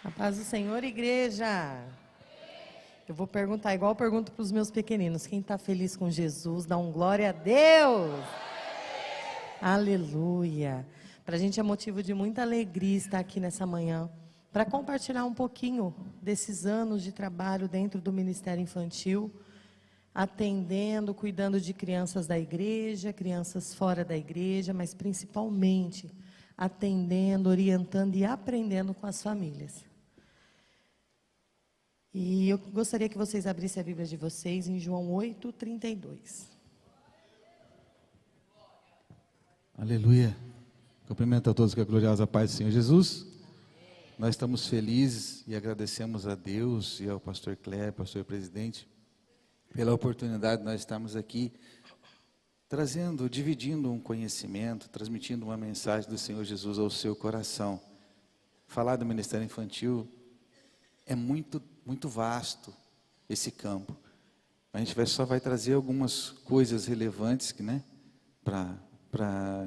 A paz do Senhor, igreja. Eu vou perguntar, igual eu pergunto para os meus pequeninos, quem está feliz com Jesus, dá um glória a Deus. Aleluia. Para a gente é motivo de muita alegria estar aqui nessa manhã, para compartilhar um pouquinho desses anos de trabalho dentro do Ministério Infantil, atendendo, cuidando de crianças da igreja, crianças fora da igreja, mas principalmente atendendo, orientando e aprendendo com as famílias. E eu gostaria que vocês abrissem a Bíblia de vocês em João 8:32. Aleluia. Cumprimento a todos com a gloriosa paz do Senhor Jesus. Nós estamos felizes e agradecemos a Deus e ao pastor Cléber, pastor presidente, pela oportunidade de nós estarmos aqui trazendo, dividindo um conhecimento, transmitindo uma mensagem do Senhor Jesus ao seu coração. Falar do Ministério Infantil é muito vasto esse campo. A gente só vai trazer algumas coisas relevantes, né,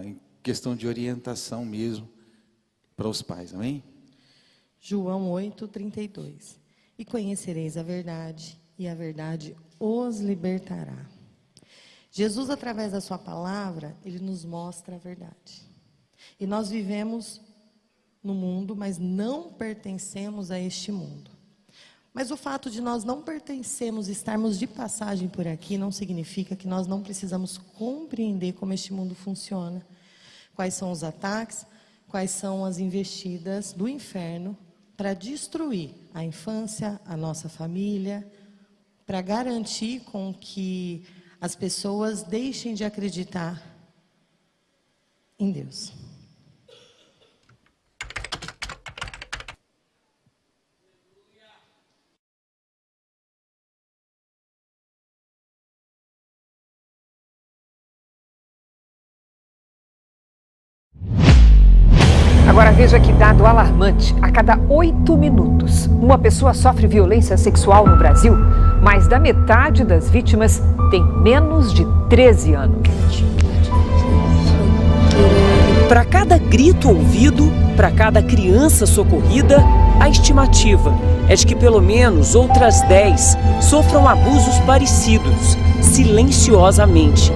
em questão de orientação mesmo para os pais, amém? João 8:32. E conhecereis a verdade, e a verdade os libertará. Jesus, através da sua palavra, ele nos mostra a verdade. E nós vivemos no mundo, mas não pertencemos a este mundo. Mas o fato de nós não pertencermos, estarmos de passagem por aqui, não significa que nós não precisamos compreender como este mundo funciona. Quais são os ataques, quais são as investidas do inferno para destruir a infância, a nossa família, para garantir com que as pessoas deixem de acreditar em Deus. Agora veja que dado alarmante: a cada 8 minutos, uma pessoa sofre violência sexual no Brasil. Mais da metade das vítimas tem menos de 13 anos. Para cada grito ouvido, para cada criança socorrida, a estimativa é de que pelo menos outras 10 sofram abusos parecidos, silenciosamente.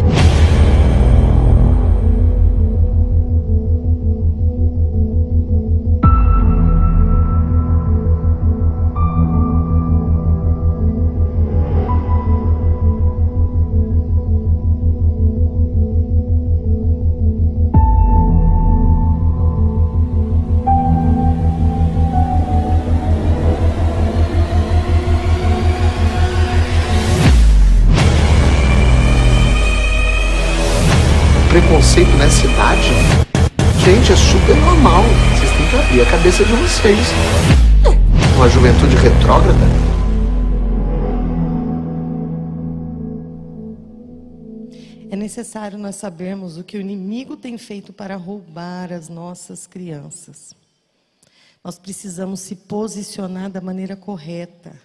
Preconceito nessa idade, gente, é super normal. Vocês têm que abrir a cabeça de vocês. Uma juventude retrógrada. É necessário nós sabermos o que o inimigo tem feito para roubar as nossas crianças. Nós precisamos se posicionar da maneira correta.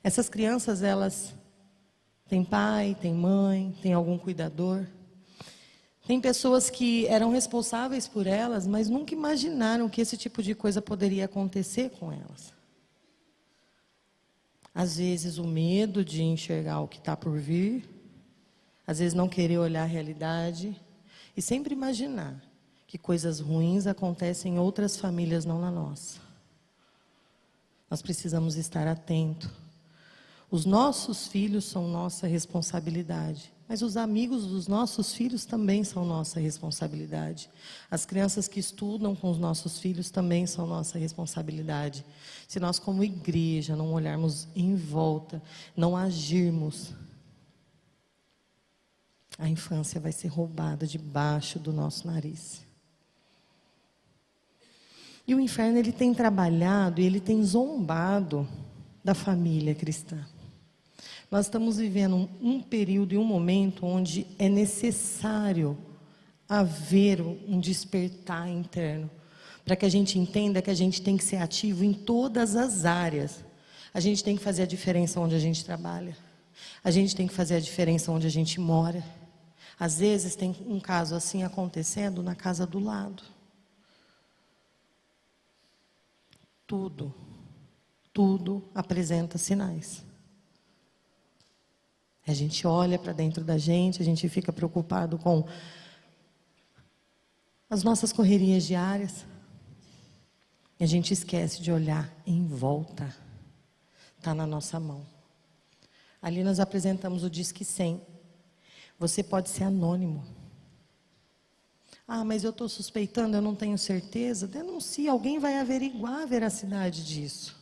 Essas crianças, elas têm pai, têm mãe, têm algum cuidador. Tem pessoas que eram responsáveis por elas, mas nunca imaginaram que esse tipo de coisa poderia acontecer com elas. Às vezes o medo de enxergar o que está por vir, às vezes não querer olhar a realidade e sempre imaginar que coisas ruins acontecem em outras famílias, não na nossa. Nós precisamos estar atentos. Os nossos filhos são nossa responsabilidade, mas os amigos dos nossos filhos também são nossa responsabilidade. As crianças que estudam com os nossos filhos também são nossa responsabilidade. Se nós, como igreja, não olharmos em volta, não agirmos, a infância vai ser roubada debaixo do nosso nariz. E o inferno, ele tem trabalhado e ele tem zombado da família cristã. Nós estamos vivendo um período e um momento onde é necessário haver um despertar interno, para que a gente entenda que a gente tem que ser ativo em todas as áreas. A gente tem que fazer a diferença onde a gente trabalha. A gente tem que fazer a diferença onde a gente mora. Às vezes tem um caso assim acontecendo na casa do lado. tudo apresenta sinais. A gente olha para dentro da gente, a gente fica preocupado com as nossas correrias diárias. E a gente esquece de olhar em volta. Está na nossa mão. Ali nós apresentamos o Disque 100. Você pode ser anônimo. Ah, mas eu estou suspeitando, eu não tenho certeza. Denuncie, alguém vai averiguar a veracidade disso.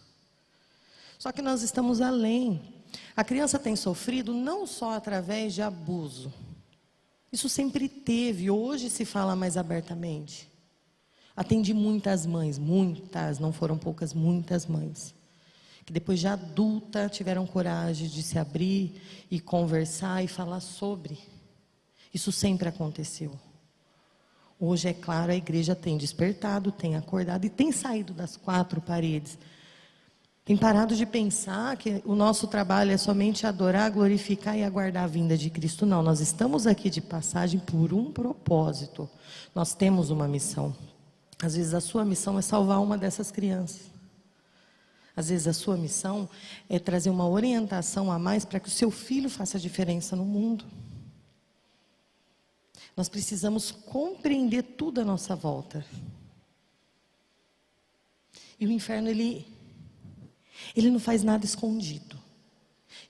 Só que nós estamos além. A criança tem sofrido não só através de abuso. Isso sempre teve, hoje se fala mais abertamente. Atendi muitas mães, muitas, não foram poucas, muitas mães, que depois de adulta tiveram coragem de se abrir e conversar e falar sobre. Isso sempre aconteceu. Hoje, é claro, a igreja tem despertado, tem acordado e tem saído das quatro paredes. Tem parado de pensar que o nosso trabalho é somente adorar, glorificar e aguardar a vinda de Cristo. Não, nós estamos aqui de passagem por um propósito. Nós temos uma missão. Às vezes a sua missão é salvar uma dessas crianças. Às vezes a sua missão é trazer uma orientação a mais para que o seu filho faça a diferença no mundo. Nós precisamos compreender tudo à nossa volta. E o inferno, ele não faz nada escondido.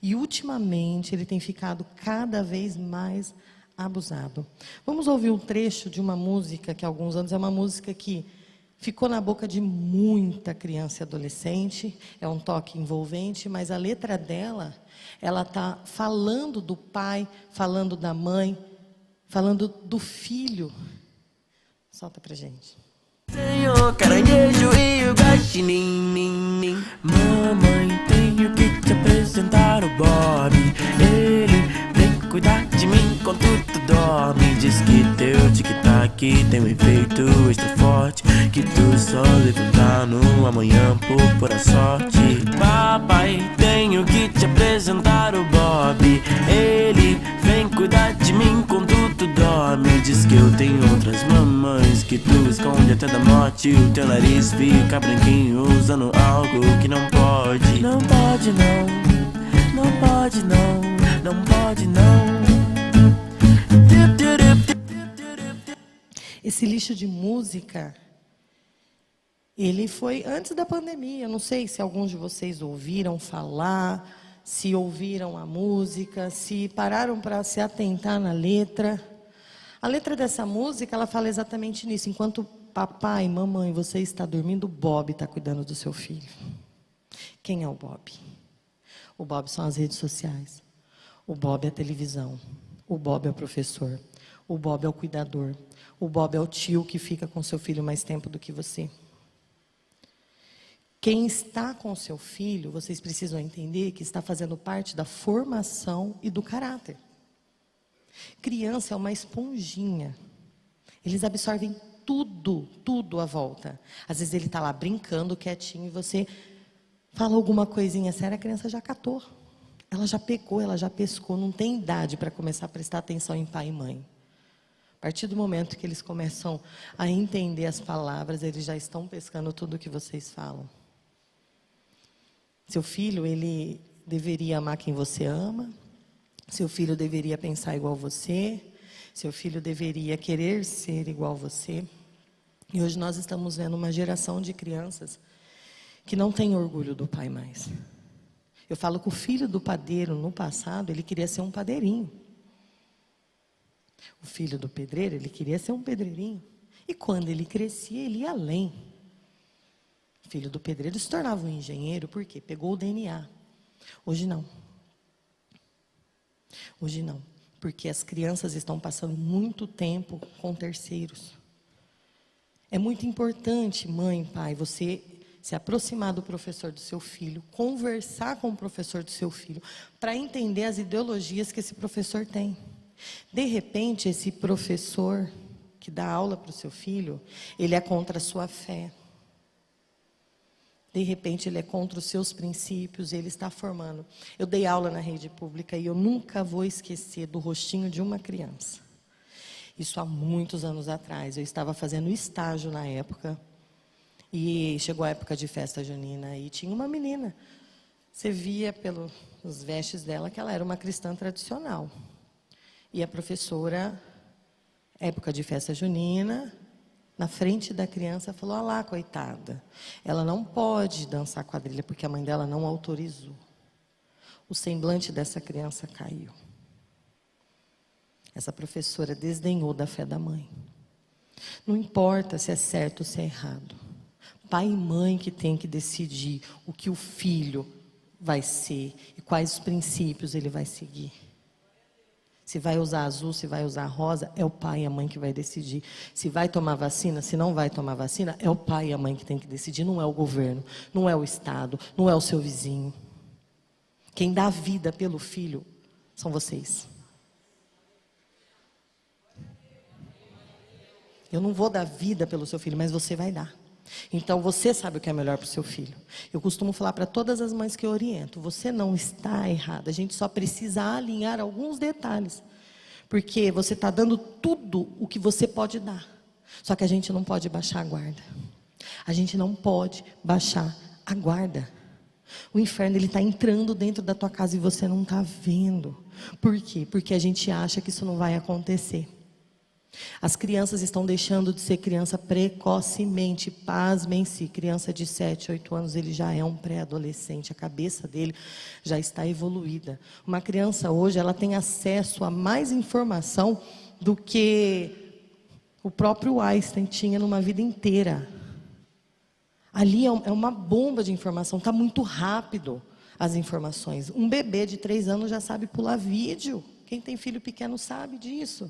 E ultimamente ele tem ficado cada vez mais abusado. Vamos ouvir um trecho de uma música que há alguns anos é uma música que ficou na boca de muita criança e adolescente. É um toque envolvente, mas a letra dela, ela está falando do pai, falando da mãe, falando do filho. Solta pra gente. Tenho caranguejo e o guaxinim. Mamãe, tenho que te apresentar o Bob. Ele vem cuidar de mim quando tu dorme. Diz que teu tic-tac tem um efeito extra forte, que tu só levantar no amanhã por pura sorte. Papai, tenho que te apresentar o Bob. Ele vem cuidar de mim quando tu dorme. Diz que eu tenho outras mamães, que tu esconde até da morte. O teu nariz fica branquinho usando algo que não pode. Não pode não, não pode não, não pode não. Esse lixo de música, ele foi antes da pandemia. Eu não sei se alguns de vocês ouviram falar, se ouviram a música, se pararam para se atentar na letra. A letra dessa música, ela fala exatamente nisso. Enquanto papai, mamãe, você está dormindo, o Bob está cuidando do seu filho. Quem é o Bob? O Bob são as redes sociais. O Bob é a televisão. O Bob é o professor. O Bob é o cuidador. O Bob é o tio que fica com seu filho mais tempo do que você. Quem está com seu filho, vocês precisam entender que está fazendo parte da formação e do caráter. Criança é uma esponjinha. Eles absorvem tudo, tudo à volta. Às vezes ele está lá brincando, quietinho, e você fala alguma coisinha séria, a criança já catou. Ela já pegou, ela já pescou, não tem idade para começar a prestar atenção em pai e mãe. A partir do momento que eles começam a entender as palavras, eles já estão pescando tudo o que vocês falam. Seu filho, ele deveria amar quem você ama. Seu filho deveria pensar igual você. Seu filho deveria querer ser igual você. E hoje nós estamos vendo uma geração de crianças que não tem orgulho do pai mais. Eu falo que o filho do padeiro, no passado, ele queria ser um padeirinho. O filho do pedreiro, ele queria ser um pedreirinho. E quando ele crescia, ele ia além. O filho do pedreiro se tornava um engenheiro, por quê? Pegou o DNA. Hoje não. Hoje não. Porque as crianças estão passando muito tempo com terceiros. É muito importante, mãe, pai, você se aproximar do professor do seu filho, conversar com o professor do seu filho, para entender as ideologias que esse professor tem. De repente, esse professor que dá aula para o seu filho, ele é contra a sua fé. De repente, ele é contra os seus princípios, ele está formando. Eu dei aula na rede pública e eu nunca vou esquecer do rostinho de uma criança. Isso há muitos anos atrás. Eu estava fazendo estágio na época. E chegou a época de festa junina e tinha uma menina. Você via pelos vestes dela que ela era uma cristã tradicional. E a professora, época de festa junina, na frente da criança, falou: olha lá, coitada, ela não pode dançar quadrilha porque a mãe dela não autorizou. O semblante dessa criança caiu. Essa professora desdenhou da fé da mãe. Não importa se é certo ou se é errado. Pai e mãe que tem que decidir o que o filho vai ser e quais os princípios ele vai seguir. Se vai usar azul, se vai usar rosa, é o pai e a mãe que vai decidir. Se vai tomar vacina, se não vai tomar vacina, é o pai e a mãe que tem que decidir, não é o governo, não é o Estado, não é o seu vizinho. Quem dá vida pelo filho são vocês. Eu não vou dar vida pelo seu filho, mas você vai dar. Então, você sabe o que é melhor para o seu filho. Eu costumo falar para todas as mães que eu oriento: você não está errada, a gente só precisa alinhar alguns detalhes. Porque você está dando tudo o que você pode dar. Só que a gente não pode baixar a guarda. A gente não pode baixar a guarda. O inferno está entrando dentro da tua casa e você não está vendo. Por quê? Porque a gente acha que isso não vai acontecer. As crianças estão deixando de ser criança precocemente. Pasmem-se, criança de 7, 8 anos, ele já é um pré-adolescente, a cabeça dele já está evoluída. Uma criança hoje, ela tem acesso a mais informação do que o próprio Einstein tinha numa vida inteira. Ali é uma bomba de informação, está muito rápido as informações. Um bebê de 3 anos já sabe pular vídeo. Quem tem filho pequeno sabe disso.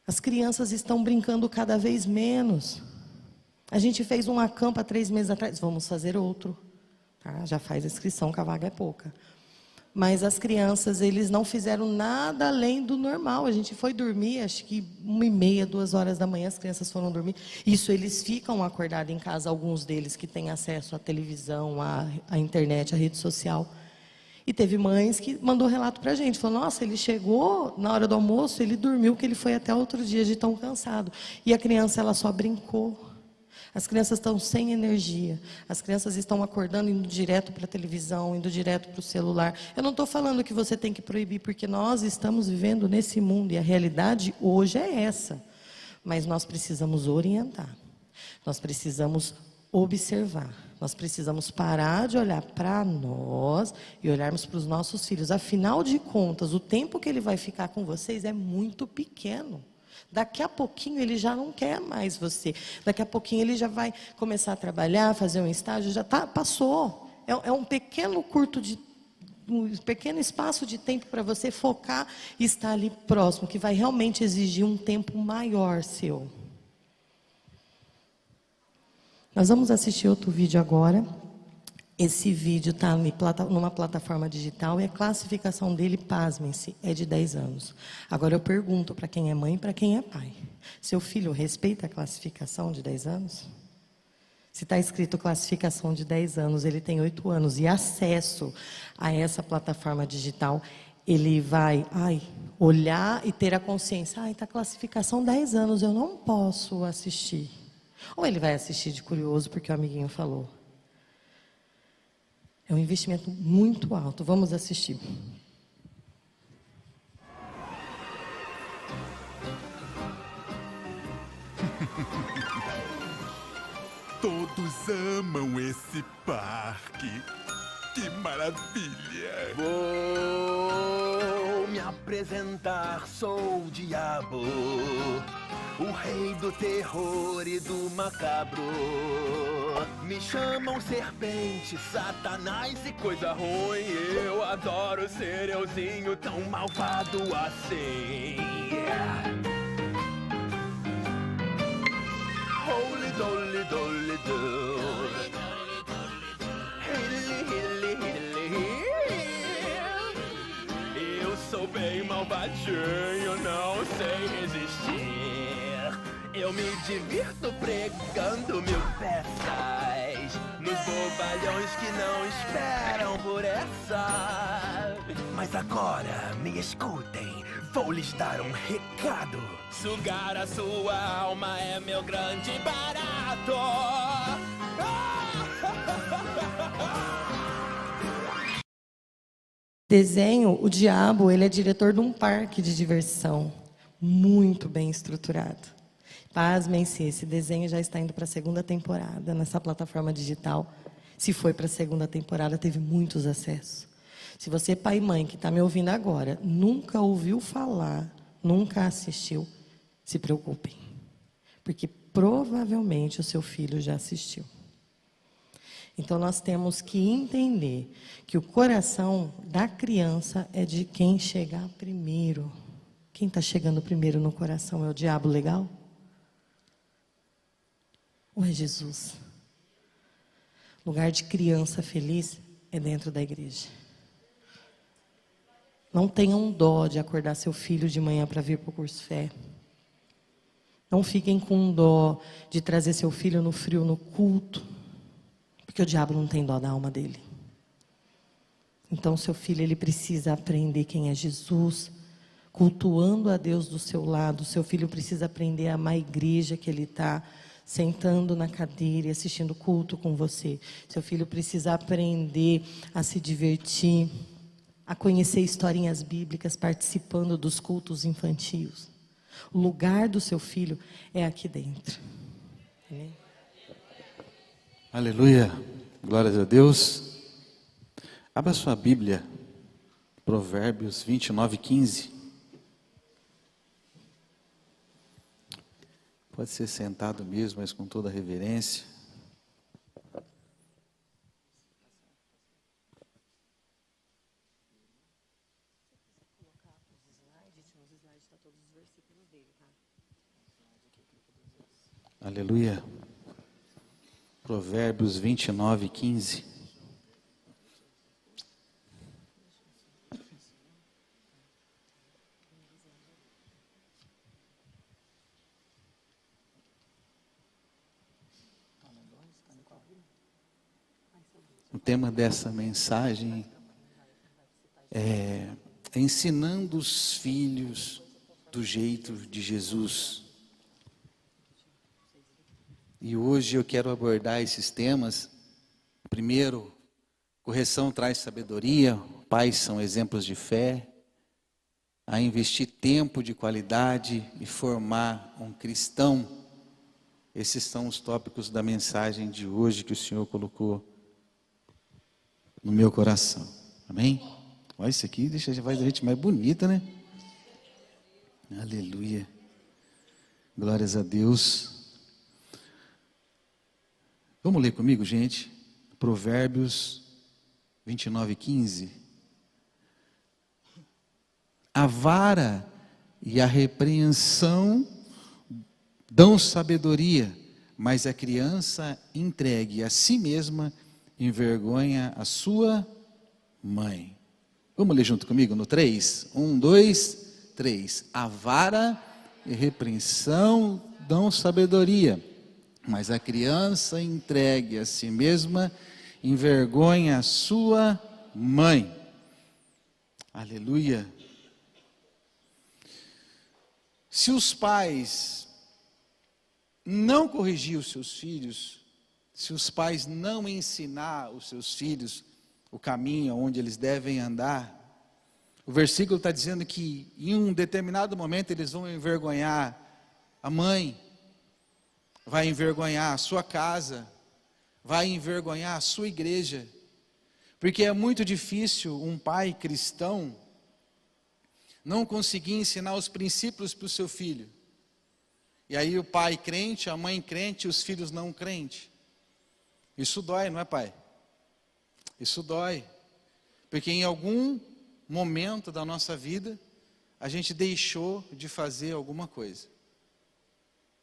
As crianças estão brincando cada vez menos. A gente fez um acampo há 3 meses atrás. Vamos fazer outro. Tá? Já faz a inscrição, que a vaga é pouca. Mas as crianças, eles não fizeram nada além do normal. A gente foi dormir, acho que 1h30, 2 horas da manhã, as crianças foram dormir. Isso, eles ficam acordados em casa, alguns deles que têm acesso à televisão, à internet, à rede social. E teve mães que mandou relato para a gente. Falou: nossa, ele chegou na hora do almoço, ele dormiu, que ele foi até outro dia de tão cansado. E a criança, ela só brincou. As crianças estão sem energia. As crianças estão acordando, indo direto para a televisão, indo direto para o celular. Eu não estou falando que você tem que proibir, porque nós estamos vivendo nesse mundo. E a realidade hoje é essa. Mas nós precisamos orientar. Nós precisamos observar. Nós precisamos parar de olhar para nós e olharmos para os nossos filhos. Afinal de contas, o tempo que ele vai ficar com vocês é muito pequeno. Daqui a pouquinho ele já não quer mais você. Daqui a pouquinho ele já vai começar a trabalhar, fazer um estágio, passou. É um pequeno espaço de tempo para você focar e estar ali próximo, que vai realmente exigir um tempo maior seu. Nós vamos assistir outro vídeo agora. Esse vídeo está numa plataforma digital e a classificação dele, pasmem-se, é de 10 anos. Agora eu pergunto para quem é mãe e para quem é pai: seu filho respeita a classificação de 10 anos? Se está escrito classificação de 10 anos, ele tem 8 anos e acesso a essa plataforma digital, ele vai olhar e ter a consciência: está classificação 10 anos, eu não posso assistir. Ou ele vai assistir de curioso porque o amiguinho falou. É um investimento muito alto. Vamos assistir. Todos amam esse parque. Que maravilha! Vou me apresentar, sou o diabo, o rei do terror e do macabro. Me chamam serpente, satanás e coisa ruim. Eu adoro ser euzinho tão malvado assim. Holy dolly dolly do. Eu sou bem malvadinho, não sei resistir. Eu me divirto pregando 1000 peças nos bobalhões que não esperam por essa. Mas agora, me escutem, vou lhes dar um recado. pecado. Sugar a sua alma é meu grande barato. Desenho, o diabo, ele é diretor de um parque de diversão, muito bem estruturado. Pasmem-se, esse desenho já está indo para a segunda temporada nessa plataforma digital. Se foi para a segunda temporada, teve muitos acessos. Se você, pai e mãe, que está me ouvindo agora, nunca ouviu falar, nunca assistiu, se preocupem. Porque provavelmente o seu filho já assistiu. Então, nós temos que entender que o coração da criança é de quem chegar primeiro. Quem está chegando primeiro no coração é o diabo legal? Ou é Jesus? Lugar de criança feliz é dentro da igreja. Não tenham dó de acordar seu filho de manhã para vir para o curso fé. Não fiquem com dó de trazer seu filho no frio, no culto. Porque o diabo não tem dó da alma dele. Então, seu filho, ele precisa aprender quem é Jesus, cultuando a Deus do seu lado. Seu filho precisa aprender a amar a igreja que ele está, sentando na cadeira e assistindo culto com você. Seu filho precisa aprender a se divertir, a conhecer historinhas bíblicas, participando dos cultos infantis. O lugar do seu filho é aqui dentro. Amém? Aleluia, glórias a Deus. Abra sua Bíblia, Provérbios 29:15. Pode ser sentado mesmo, mas com toda a reverência. Aleluia. Provérbios 29:15. O tema dessa mensagem é ensinando os filhos do jeito de Jesus. E hoje eu quero abordar esses temas. Primeiro, correção traz sabedoria, pais são exemplos de fé, a investir tempo de qualidade e formar um cristão. Esses são os tópicos da mensagem de hoje que o Senhor colocou no meu coração. Amém? Olha, isso aqui deixa a voz da gente mais bonita, né? Aleluia. Glórias a Deus. Vamos ler comigo, gente? Provérbios 29:15. A vara e a repreensão dão sabedoria, mas a criança entregue a si mesma envergonha a sua mãe. Vamos ler junto comigo no 3? 1, 2, 3. A vara e repreensão dão sabedoria, mas a criança entregue a si mesma envergonha a sua mãe. Aleluia. Se os pais não corrigir os seus filhos, se os pais não ensinar os seus filhos o caminho onde eles devem andar, o versículo está dizendo que em um determinado momento eles vão envergonhar a mãe, vai envergonhar a sua casa, vai envergonhar a sua igreja, porque é muito difícil um pai cristão não conseguir ensinar os princípios para o seu filho. E aí o pai crente, a mãe crente, os filhos não crentes. Isso dói, não é, pai? Isso dói. Porque em algum momento da nossa vida, a gente deixou de fazer alguma coisa.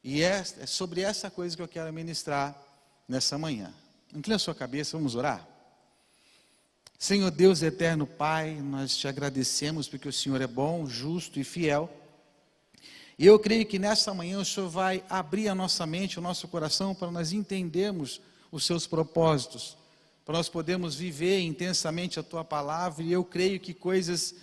E é sobre essa coisa que eu quero ministrar nessa manhã. Inclina a sua cabeça, vamos orar? Senhor Deus eterno Pai, nós te agradecemos porque o Senhor é bom, justo e fiel. E eu creio que nessa manhã o Senhor vai abrir a nossa mente, o nosso coração, para nós entendermos os seus propósitos, para nós podermos viver intensamente a Tua palavra. E eu creio que coisas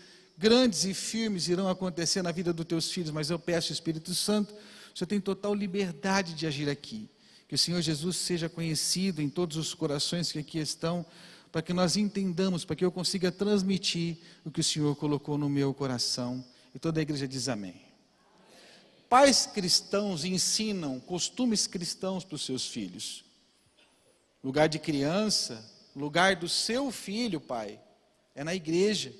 grandes e firmes irão acontecer na vida dos teus filhos, mas eu peço, Espírito Santo, o Senhor tem total liberdade de agir aqui. Que o Senhor Jesus seja conhecido em todos os corações que aqui estão, para que nós entendamos, para que eu consiga transmitir o que o Senhor colocou no meu coração. E toda a igreja diz amém. Pais cristãos ensinam costumes cristãos para os seus filhos. Lugar de criança, lugar do seu filho, pai, é na igreja.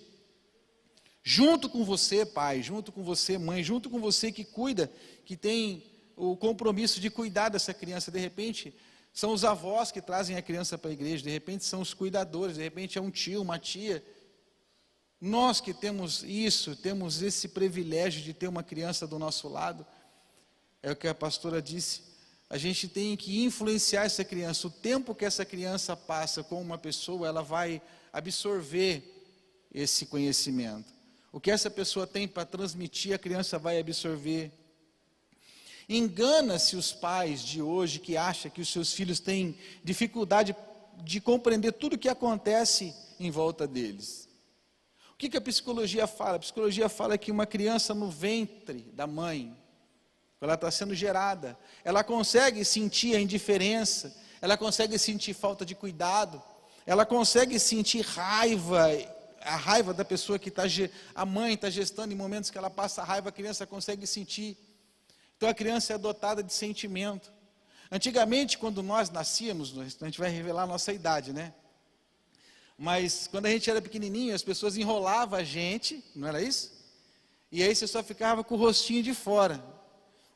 Junto com você, pai, junto com você, mãe, junto com você que cuida, que tem o compromisso de cuidar dessa criança. De repente, são os avós que trazem a criança para a igreja, de repente são os cuidadores, de repente é um tio, uma tia. Nós que temos isso, temos esse privilégio de ter uma criança do nosso lado, é o que a pastora disse, a gente tem que influenciar essa criança. O tempo que essa criança passa com uma pessoa, ela vai absorver esse conhecimento. O que essa pessoa tem para transmitir, a criança vai absorver. Engana-se os pais de hoje que acham que os seus filhos têm dificuldade de compreender tudo o que acontece em volta deles. O que a psicologia fala? A psicologia fala que uma criança no ventre da mãe, quando ela está sendo gerada, ela consegue sentir a indiferença, ela consegue sentir falta de cuidado, ela consegue sentir raiva, a raiva da pessoa que está, a mãe está gestando, em momentos que ela passa raiva, a criança consegue sentir. Então a criança é dotada de sentimento. Antigamente, quando nós nascíamos, a gente vai revelar a nossa idade, né? Mas quando a gente era pequenininho, as pessoas enrolavam a gente, não era isso? E aí você só ficava com o rostinho de fora.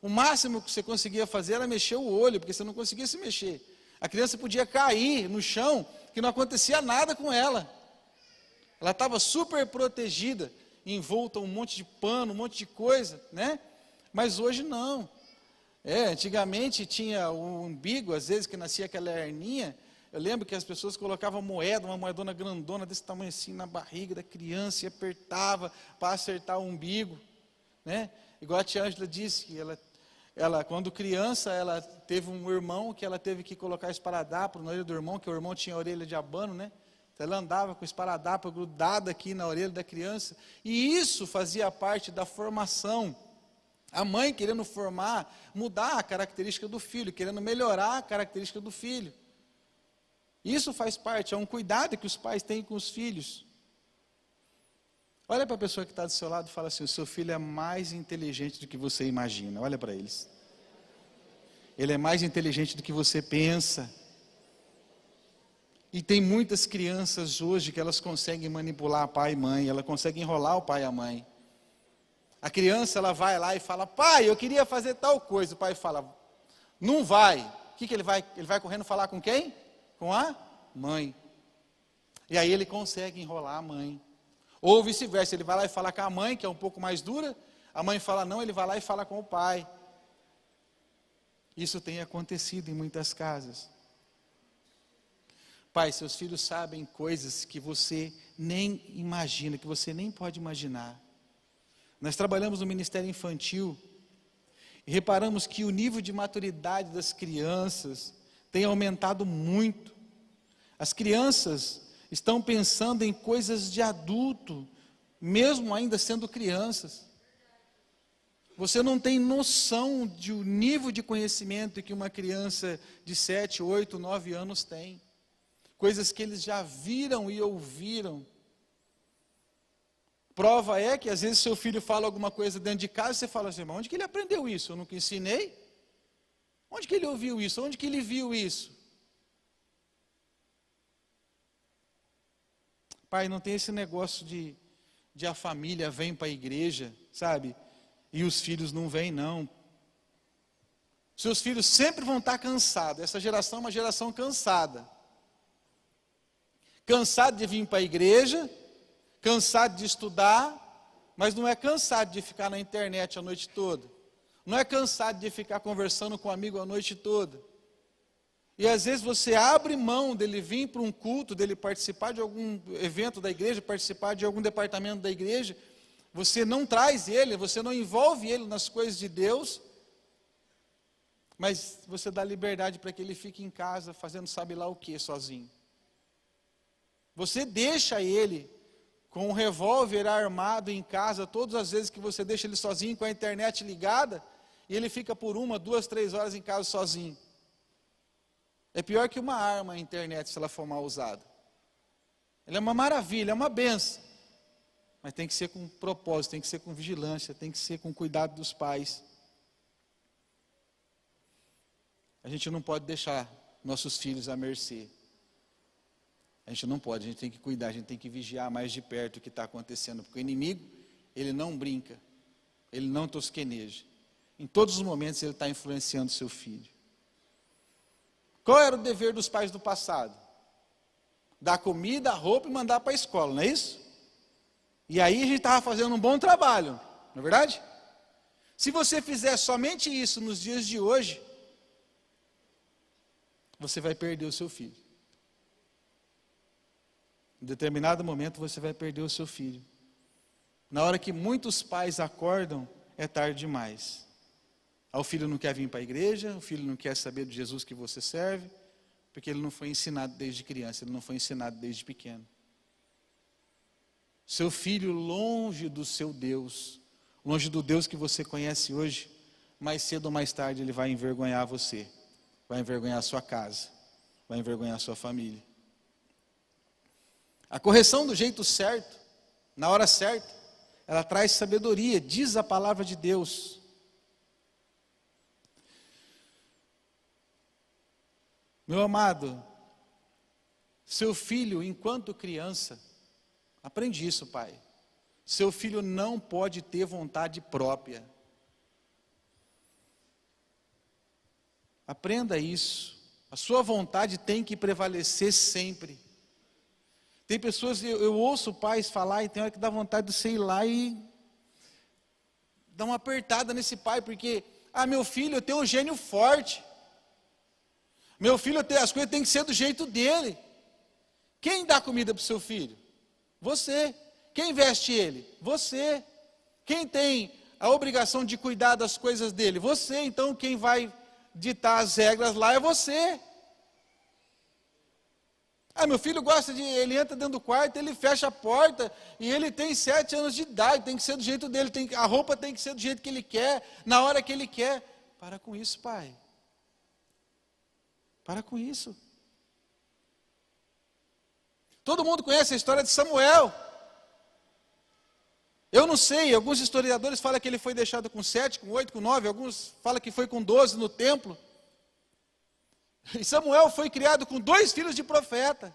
O máximo que você conseguia fazer era mexer o olho, porque você não conseguia se mexer. A criança podia cair no chão, que não acontecia nada com ela. Ela estava super protegida, envolta um monte de pano, um monte de coisa, né? Mas hoje não. Antigamente tinha o umbigo, às vezes que nascia aquela herninha. Eu lembro que as pessoas colocavam moeda, uma moedona grandona desse tamanho assim na barriga da criança e apertava para acertar o umbigo, né? Igual a tia Ângela disse, que ela quando criança, ela teve um irmão que ela teve que colocar esparadrapo na orelha do irmão, que o irmão tinha a orelha de abano, né? Então ela andava com o esparadrapo grudado aqui na orelha da criança, e isso fazia parte da formação. A mãe querendo formar, mudar a característica do filho, querendo melhorar a característica do filho. Isso faz parte, é um cuidado que os pais têm com os filhos. Olha para a pessoa que está do seu lado e fala assim: o seu filho é mais inteligente do que você imagina. Olha para eles. Ele é mais inteligente do que você pensa. E tem muitas crianças hoje que elas conseguem manipular pai e mãe, elas conseguem enrolar o pai e a mãe. A criança, ela vai lá e fala: pai, eu queria fazer tal coisa. O pai fala: não vai. O que ele vai? Ele vai correndo falar com quem? Com a mãe. E aí ele consegue enrolar a mãe. Ou vice-versa, ele vai lá e fala com a mãe, que é um pouco mais dura. A mãe fala não, ele vai lá e fala com o pai. Isso tem acontecido em muitas casas. Pai, seus filhos sabem coisas que você nem imagina, que você nem pode imaginar. Nós trabalhamos no Ministério Infantil e reparamos que o nível de maturidade das crianças tem aumentado muito. As crianças estão pensando em coisas de adulto, mesmo ainda sendo crianças. Você não tem noção do nível de conhecimento que uma criança de 7, 8, 9 anos tem. Coisas que eles já viram e ouviram. Prova é que às vezes seu filho fala alguma coisa dentro de casa e você fala assim: mas onde que ele aprendeu isso? Eu nunca ensinei? Onde que ele ouviu isso? Onde que ele viu isso? Pai, não tem esse negócio de a família vem para a igreja, sabe? E os filhos não vêm, não. Seus filhos sempre vão estar cansados. Essa geração é uma geração cansada. Cansado de vir para a igreja, cansado de estudar, mas não é cansado de ficar na internet a noite toda. Não é cansado de ficar conversando com um amigo a noite toda. E às vezes você abre mão dele vir para um culto, dele participar de algum evento da igreja, participar de algum departamento da igreja. Você não traz ele, você não envolve ele nas coisas de Deus, mas você dá liberdade para que ele fique em casa fazendo sabe lá o que sozinho. Você deixa ele com um revólver armado em casa, todas as vezes que você deixa ele sozinho com a internet ligada, e ele fica por 1, 2, 3 horas em casa sozinho. É pior que uma arma a internet, se ela for mal usada. Ela é uma maravilha, é uma benção. Mas tem que ser com propósito, tem que ser com vigilância, tem que ser com cuidado dos pais. A gente não pode deixar nossos filhos à mercê. A gente não pode, a gente tem que cuidar, a gente tem que vigiar mais de perto o que está acontecendo. Porque o inimigo, ele não brinca, ele não tosqueneja. Em todos os momentos ele está influenciando seu filho. Qual era o dever dos pais do passado? Dar comida, roupa e mandar para a escola, não é isso? E aí a gente estava fazendo um bom trabalho, não é verdade? Se você fizer somente isso nos dias de hoje, você vai perder o seu filho. Em determinado momento você vai perder o seu filho. Na hora que muitos pais acordam, é tarde demais. O filho não quer vir para a igreja, o filho não quer saber de Jesus que você serve, porque ele não foi ensinado desde criança, ele não foi ensinado desde pequeno. Seu filho longe do seu Deus, longe do Deus que você conhece hoje, mais cedo ou mais tarde ele vai envergonhar você, vai envergonhar a sua casa, vai envergonhar a sua família. A correção do jeito certo, na hora certa, ela traz sabedoria, diz a palavra de Deus. Meu amado, seu filho, enquanto criança, aprende isso, pai. Seu filho não pode ter vontade própria. Aprenda isso. A sua vontade tem que prevalecer sempre. Tem pessoas, eu ouço pais falar e tem hora que dá vontade de você ir lá e dar uma apertada nesse pai, porque, meu filho, eu tenho um gênio forte. Meu filho, as coisas têm que ser do jeito dele. Quem dá comida para o seu filho? Você. Quem veste ele? Você. Quem tem a obrigação de cuidar das coisas dele? Você. Então quem vai ditar as regras lá é você. Meu filho gosta de, ele entra dentro do quarto, ele fecha a porta, e ele tem 7 anos de idade, tem que ser do jeito dele, a roupa tem que ser do jeito que ele quer, na hora que ele quer. Para com isso, pai. Para com isso. Todo mundo conhece a história de Samuel. Eu não sei, alguns historiadores falam que ele foi deixado com 7, com 8, com 9, alguns falam que foi com 12 no templo. E Samuel foi criado com 2 filhos de profeta.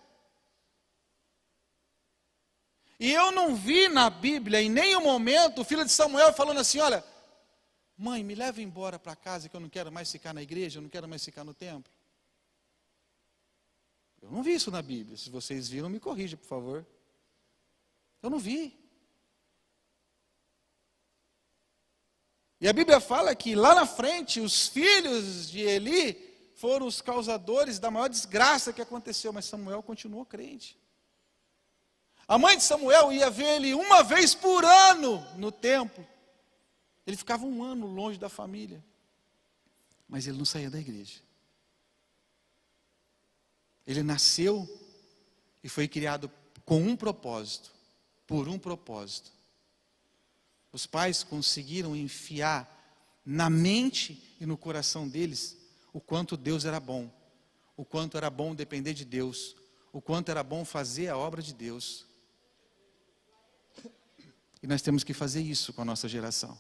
E eu não vi na Bíblia, em nenhum momento, o filho de Samuel falando assim: olha, mãe, me leva embora para casa que eu não quero mais ficar na igreja, eu não quero mais ficar no templo. Eu não vi isso na Bíblia. Se vocês viram, me corrija, por favor. Eu não vi. E a Bíblia fala que lá na frente, os filhos de Eli foram os causadores da maior desgraça que aconteceu, mas Samuel continuou crente. A mãe de Samuel ia ver ele uma vez por ano no templo. Ele ficava 1 ano longe da família, mas ele não saía da igreja. Ele nasceu e foi criado com um propósito, por um propósito. Os pais conseguiram enfiar na mente e no coração deles o quanto Deus era bom, o quanto era bom depender de Deus, o quanto era bom fazer a obra de Deus. E nós temos que fazer isso com a nossa geração.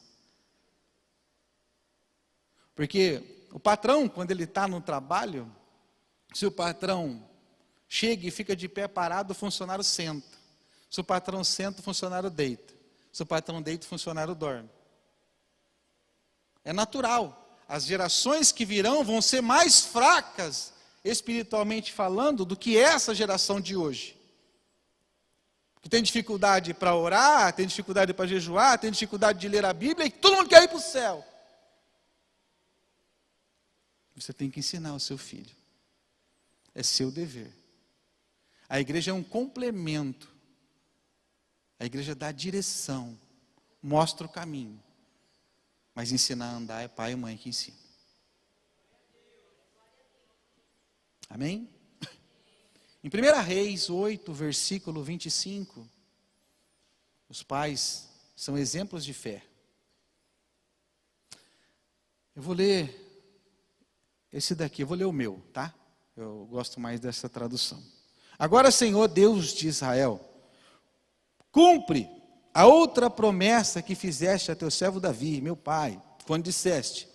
Porque o patrão, quando ele está no trabalho, se o patrão chega e fica de pé parado, o funcionário senta. Se o patrão senta, o funcionário deita. Se o patrão deita, o funcionário dorme. É natural. As gerações que virão vão ser mais fracas, espiritualmente falando, do que essa geração de hoje. Que tem dificuldade para orar, tem dificuldade para jejuar, tem dificuldade de ler a Bíblia, e todo mundo quer ir para o céu. Você tem que ensinar o seu filho. É seu dever. A igreja é um complemento. A igreja dá direção, mostra o caminho. Mas ensinar a andar é pai e mãe que ensinam. Amém? Em 1 Reis 8, versículo 25, Os pais são exemplos de fé. Eu vou ler esse daqui, eu vou ler o meu, tá? Eu gosto mais dessa tradução. Agora, Senhor Deus de Israel, cumpre a outra promessa que fizeste a teu servo Davi, meu pai, quando disseste: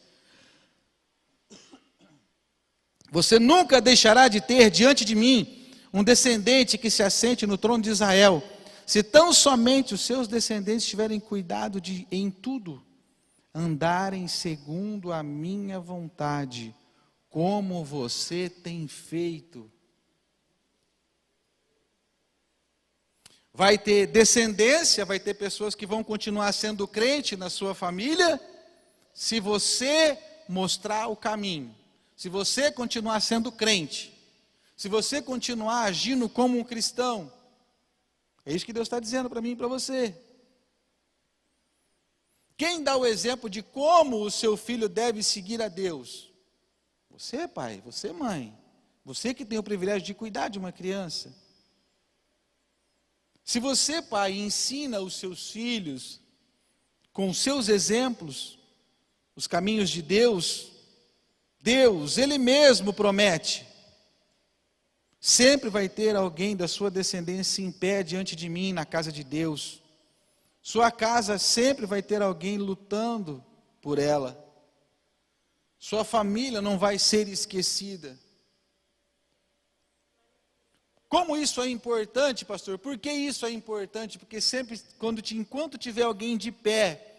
você nunca deixará de ter diante de mim um descendente que se assente no trono de Israel, se tão somente os seus descendentes tiverem cuidado de, em tudo, andarem segundo a minha vontade, como você tem feito. Vai ter descendência, vai ter pessoas que vão continuar sendo crente na sua família, se você mostrar o caminho, se você continuar sendo crente, se você continuar agindo como um cristão. É isso que Deus está dizendo para mim e para você. Quem dá o exemplo de como o seu filho deve seguir a Deus? Você, pai, você, mãe, você que tem o privilégio de cuidar de uma criança. Se você, pai, ensina os seus filhos com seus exemplos os caminhos de Deus, Deus, Ele mesmo promete: sempre vai ter alguém da sua descendência em pé diante de mim na casa de Deus. Sua casa sempre vai ter alguém lutando por ela. Sua família não vai ser esquecida. Como isso é importante, pastor? Por que isso é importante? Porque sempre, enquanto tiver alguém de pé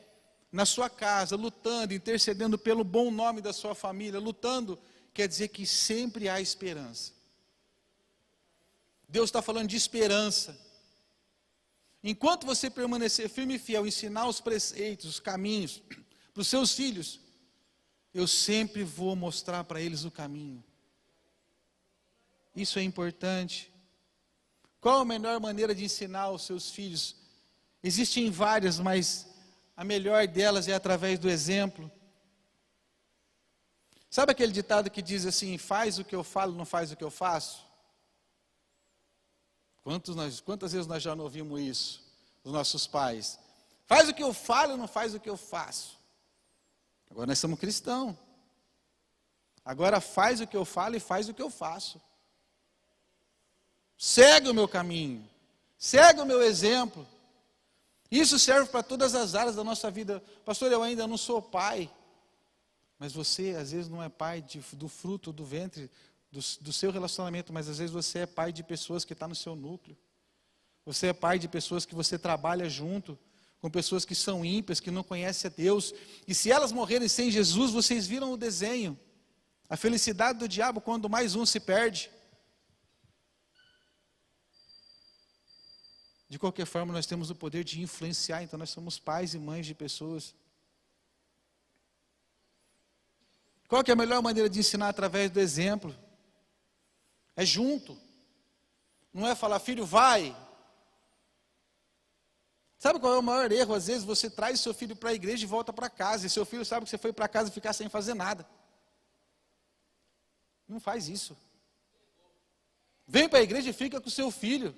na sua casa, lutando, intercedendo pelo bom nome da sua família, lutando, quer dizer que sempre há esperança. Deus está falando de esperança. Enquanto você permanecer firme e fiel, ensinar os preceitos, os caminhos para os seus filhos, eu sempre vou mostrar para eles o caminho. Isso é importante. Qual a melhor maneira de ensinar os seus filhos? Existem várias, mas a melhor delas é através do exemplo. Sabe aquele ditado que diz assim: faz o que eu falo, não faz o que eu faço? Quantas vezes nós já não ouvimos isso dos nossos pais? Faz o que eu falo, não faz o que eu faço. Agora nós somos cristãos. Agora faz o que eu falo e faz o que eu faço. Segue o meu caminho, segue o meu exemplo. Isso serve para todas as áreas da nossa vida. Pastor, eu ainda não sou pai. Mas você às vezes não é pai do fruto do ventre do seu relacionamento, mas às vezes você é pai de pessoas que estão no seu núcleo. Você é pai de pessoas que você trabalha junto, com pessoas que são ímpias, que não conhecem a Deus. E se elas morrerem sem Jesus, vocês viram o desenho. A felicidade do diabo quando mais um se perde. De qualquer forma, nós temos o poder de influenciar, então nós somos pais e mães de pessoas. Qual que é a melhor maneira de ensinar? Através do exemplo. É junto. Não é falar: filho, vai. Sabe qual é o maior erro? Às vezes você traz seu filho para a igreja e volta para casa, e seu filho sabe que você foi para casa e ficar sem fazer nada. Não faz isso. Vem para a igreja e fica com o seu filho.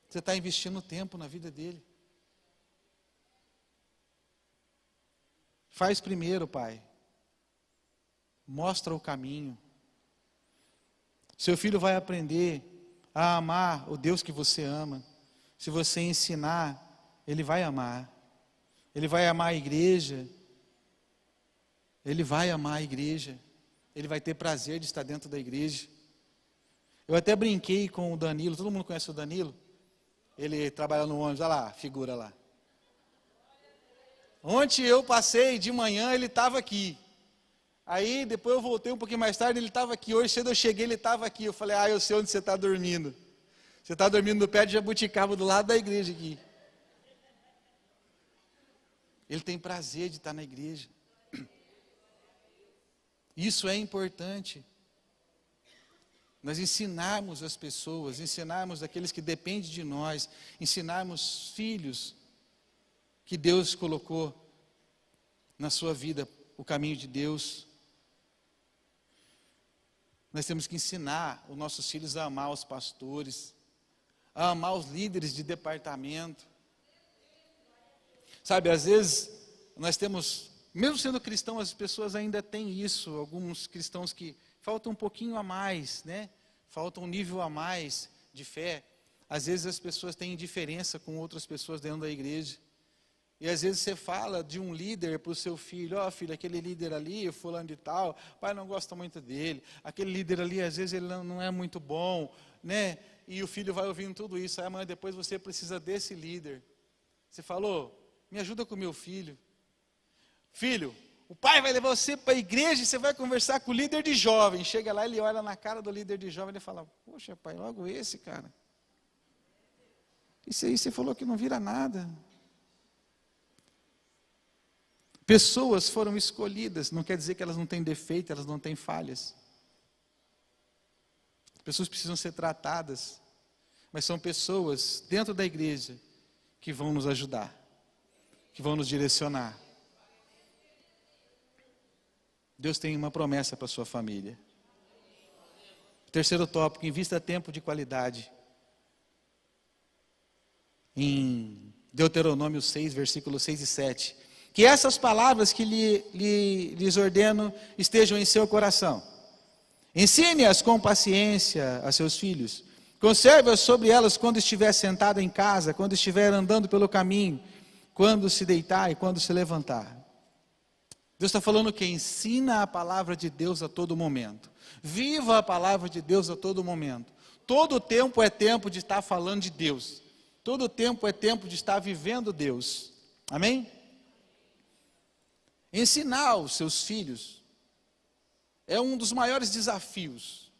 Você está investindo tempo na vida dele. Faz primeiro, pai. Mostra o caminho. Seu filho vai aprender a amar o Deus que você ama. Se você ensinar, ele vai amar. Ele vai amar a igreja. Ele vai amar a igreja. Ele vai ter prazer de estar dentro da igreja. Eu até brinquei com o Danilo. Todo mundo conhece o Danilo? Ele trabalha no ônibus, olha lá, figura lá. Ontem eu passei de manhã, ele estava aqui. Aí depois eu voltei um pouquinho mais tarde, ele estava aqui. Hoje cedo eu cheguei, ele estava aqui. Eu falei: eu sei onde você está dormindo. Você está dormindo no pé de jabuticaba do lado da igreja aqui. Ele tem prazer de estar na igreja. Isso é importante. Nós ensinarmos as pessoas, ensinarmos aqueles que dependem de nós, ensinarmos filhos que Deus colocou na sua vida, o caminho de Deus. Nós temos que ensinar os nossos filhos a amar os pastores, a amar os líderes de departamento. Sabe, às vezes nós temos, mesmo sendo cristão, as pessoas ainda têm isso, alguns cristãos que faltam um pouquinho a mais, né? Falta um nível a mais de fé. Às vezes as pessoas têm indiferença com outras pessoas dentro da igreja. E às vezes você fala de um líder para o seu filho: ó, filho, aquele líder ali, fulano de tal, o pai não gosta muito dele, aquele líder ali, às vezes ele não é muito bom, né? E o filho vai ouvindo tudo isso, aí amanhã depois você precisa desse líder. Você falou: me ajuda com o meu filho. Filho, o pai vai levar você para a igreja e você vai conversar com o líder de jovem. Chega lá, ele olha na cara do líder de jovem e fala: poxa, pai, logo esse, cara. Isso aí você falou que não vira nada. Pessoas foram escolhidas, não quer dizer que elas não têm defeito, elas não têm falhas. Pessoas precisam ser tratadas, mas são pessoas dentro da igreja que vão nos ajudar, que vão nos direcionar. Deus tem uma promessa para a sua família. Terceiro tópico: invista tempo de qualidade. Em Deuteronômio 6, versículos 6 e 7. Que essas palavras que lhes ordeno estejam em seu coração. Ensine-as com paciência a seus filhos. Conserve-as sobre elas quando estiver sentado em casa, quando estiver andando pelo caminho, quando se deitar e quando se levantar. Deus está falando que ensina a palavra de Deus a todo momento. Viva a palavra de Deus a todo momento. Todo tempo é tempo de estar falando de Deus. Todo tempo é tempo de estar vivendo Deus. Amém? Ensinar os seus filhos é um dos maiores desafios.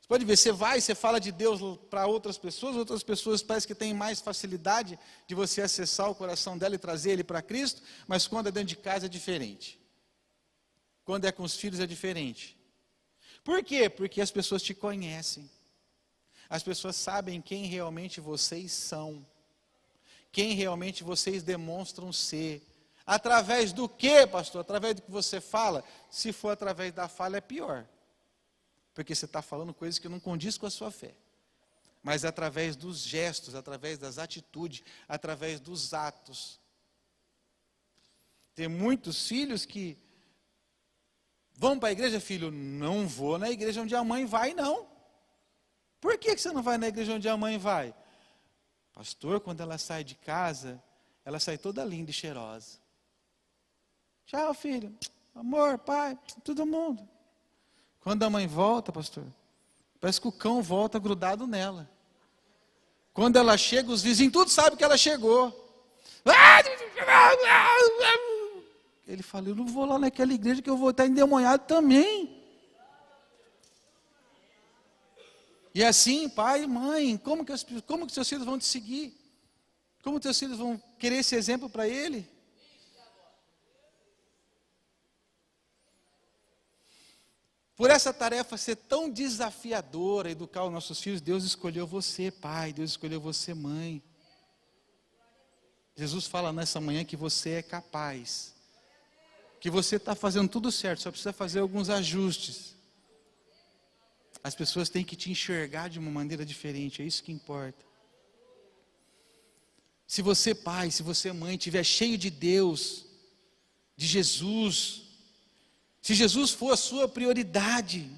Você pode ver, você fala de Deus para outras pessoas parece que têm mais facilidade de você acessar o coração dela e trazer ele para Cristo, mas quando é dentro de casa é diferente. Quando é com os filhos é diferente. Por quê? Porque as pessoas te conhecem. As pessoas sabem quem realmente vocês são. Quem realmente vocês demonstram ser. Através do que, pastor? Através do que você fala? Se for através da fala é pior. Porque você está falando coisas que não condiz com a sua fé. Mas através dos gestos, através das atitudes, através dos atos. Tem muitos filhos que vão para a igreja: filho, não vou na igreja onde a mãe vai, não. Por que você não vai na igreja onde a mãe vai? Pastor, quando ela sai de casa, ela sai toda linda e cheirosa. Tchau, filho. Amor, pai, todo mundo. Quando a mãe volta, pastor, parece que o cão volta grudado nela. Quando ela chega, os vizinhos tudo sabem que ela chegou. Ele fala: eu não vou lá naquela igreja que eu vou estar endemoniado também. E assim, pai e mãe, como que seus filhos vão te seguir? Como teus filhos vão querer esse exemplo para ele? Por essa tarefa ser tão desafiadora, educar os nossos filhos, Deus escolheu você, pai, Deus escolheu você, mãe. Jesus fala nessa manhã que você é capaz, que você está fazendo tudo certo, só precisa fazer alguns ajustes. As pessoas têm que te enxergar de uma maneira diferente, é isso que importa. Se você, pai, se você, mãe, estiver cheio de Deus, de Jesus, se Jesus for a sua prioridade,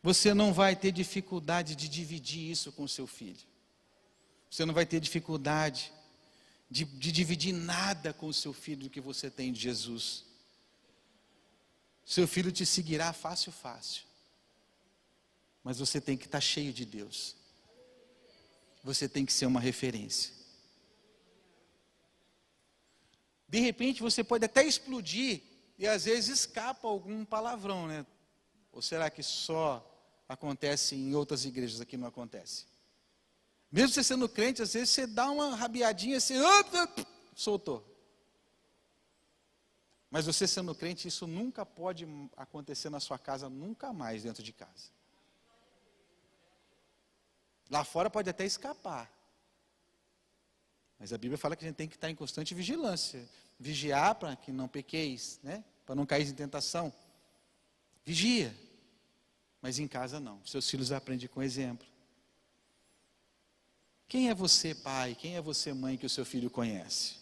você não vai ter dificuldade de dividir isso com o seu filho. Você não vai ter dificuldade de dividir nada com o seu filho do que você tem de Jesus. Seu filho te seguirá fácil, fácil. Mas você tem que estar cheio de Deus. Você tem que ser uma referência. De repente você pode até explodir e às vezes escapa algum palavrão, né? Ou será que só acontece em outras igrejas, aqui não acontece? Mesmo você sendo crente, às vezes você dá uma rabiadinha assim, soltou. Mas você sendo crente, isso nunca pode acontecer na sua casa, nunca mais dentro de casa. Lá fora pode até escapar. Mas a Bíblia fala que a gente tem que estar em constante vigilância. Vigiar para que não pequeis, né? Para não cair em tentação. Vigia. Mas em casa não. Seus filhos aprendem com exemplo. Quem é você, pai? Quem é você, mãe, que o seu filho conhece?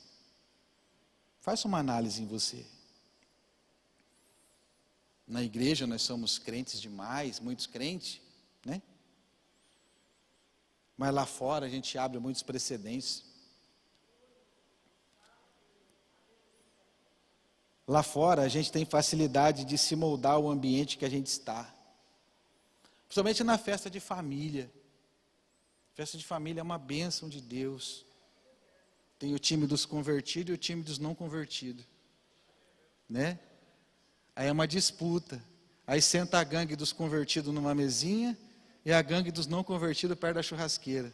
Faça uma análise em você. Na igreja nós somos crentes demais, muitos crentes, né? Mas lá fora a gente abre muitos precedentes. Lá fora a gente tem facilidade de se moldar o ambiente que a gente está. Principalmente na festa de família. Festa de família é uma bênção de Deus. Tem o time dos convertidos e o time dos não convertidos. Né? Aí é uma disputa. Aí senta a gangue dos convertidos numa mesinha e a gangue dos não convertidos perto da churrasqueira.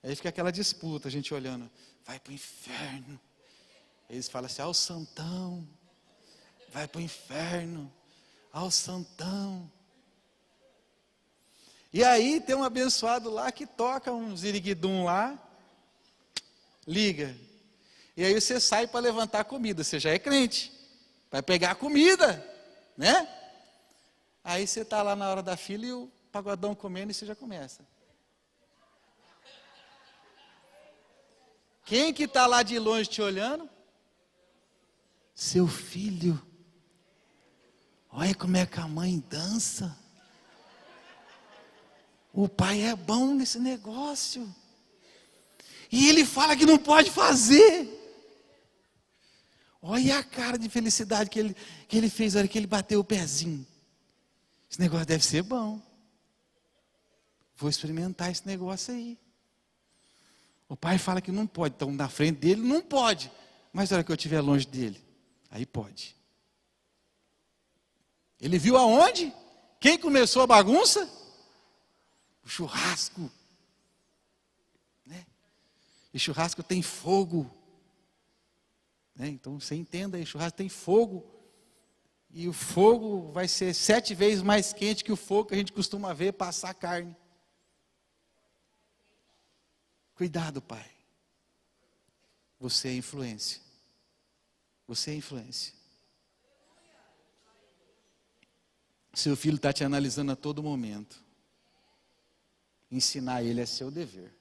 Aí fica aquela disputa, a gente olhando. Vai para o inferno. Eles falam assim, ao santão. Vai para o inferno. Ao santão. E aí tem um abençoado lá que toca um ziriguidum lá. Liga. E aí você sai para levantar a comida. Você já é crente. Vai pegar a comida. Né? Aí você está lá na hora da fila e o pagodão comendo e você já começa. Quem que está lá de longe te olhando? Seu filho. Olha como é que a mãe dança. O pai é bom nesse negócio. E ele fala que não pode fazer. Olha a cara de felicidade que ele fez na hora que ele bateu o pezinho. Esse negócio deve ser bom. Vou experimentar esse negócio aí. O pai fala que não pode, então na frente dele não pode. Mas na hora que eu estiver longe dele, aí pode. Ele viu aonde? Quem começou a bagunça? O churrasco. Né? E churrasco tem fogo. Né? Então você entenda aí, churrasco tem fogo. E o fogo vai ser 7 vezes mais quente que o fogo que a gente costuma ver passar a carne. Cuidado, pai. Você é influência. Você é influência. Seu filho está te analisando a todo momento. Ensinar ele é seu dever.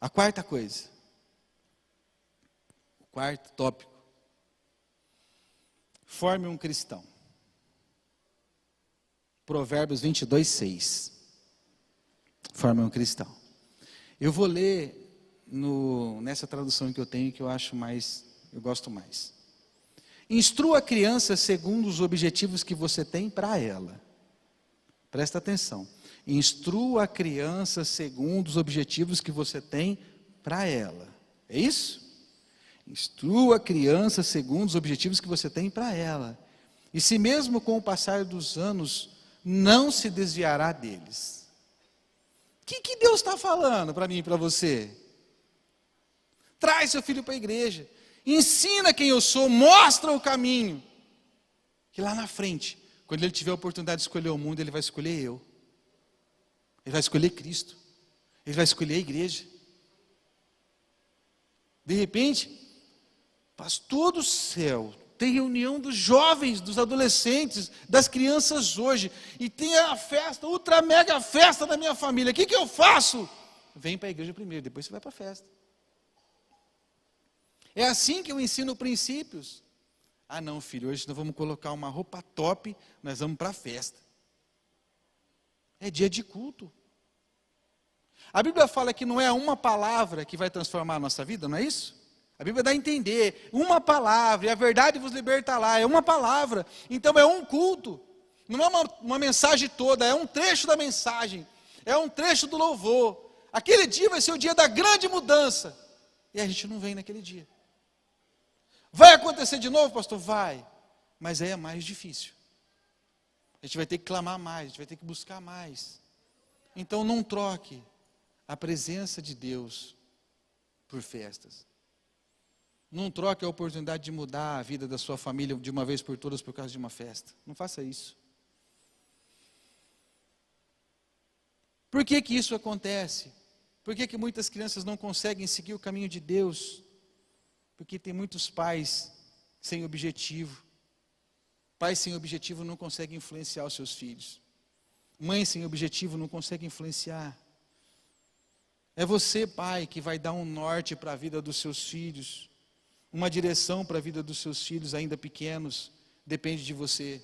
A quarta coisa. O quarto tópico. Forme um cristão. Provérbios 22:6. Forme um cristão. Eu vou ler nessa tradução que eu tenho, que eu gosto mais. Instrua a criança segundo os objetivos que você tem para ela. Presta atenção. Instrua a criança segundo os objetivos que você tem para ela. É isso? Instrua a criança segundo os objetivos que você tem para ela. E se mesmo com o passar dos anos, não se desviará deles. O que Deus está falando para mim e para você? Traz seu filho para a igreja. Ensina quem eu sou, mostra o caminho. Que lá na frente, quando ele tiver a oportunidade de escolher o mundo, ele vai escolher eu. Ele vai escolher Cristo. Ele vai escolher a igreja. De repente, pastor do céu, tem reunião dos jovens, dos adolescentes, das crianças hoje, e tem a festa, ultra mega festa da minha família. O que eu faço? Vem para a igreja primeiro, depois você vai para a festa. É assim que eu ensino princípios. Ah não, filho, hoje nós vamos colocar uma roupa top, nós vamos para a festa. É dia de culto. A Bíblia fala que não é uma palavra que vai transformar a nossa vida, não é isso? A Bíblia dá a entender, uma palavra, e a verdade vos libertará, é uma palavra. Então é um culto, não é uma mensagem toda, é um trecho da mensagem, é um trecho do louvor. Aquele dia vai ser o dia da grande mudança, e a gente não vem naquele dia. Vai acontecer de novo, pastor? Vai, mas aí é mais difícil. A gente vai ter que clamar mais, a gente vai ter que buscar mais. Então não troque a presença de Deus por festas. Não troque a oportunidade de mudar a vida da sua família de uma vez por todas por causa de uma festa. Não faça isso. Por que isso acontece? Por que muitas crianças não conseguem seguir o caminho de Deus? Porque tem muitos pais sem objetivo. Pais sem objetivo não conseguem influenciar os seus filhos. Mãe sem objetivo não consegue influenciar. É você, pai, que vai dar um norte para a vida dos seus filhos, uma direção para a vida dos seus filhos ainda pequenos, depende de você.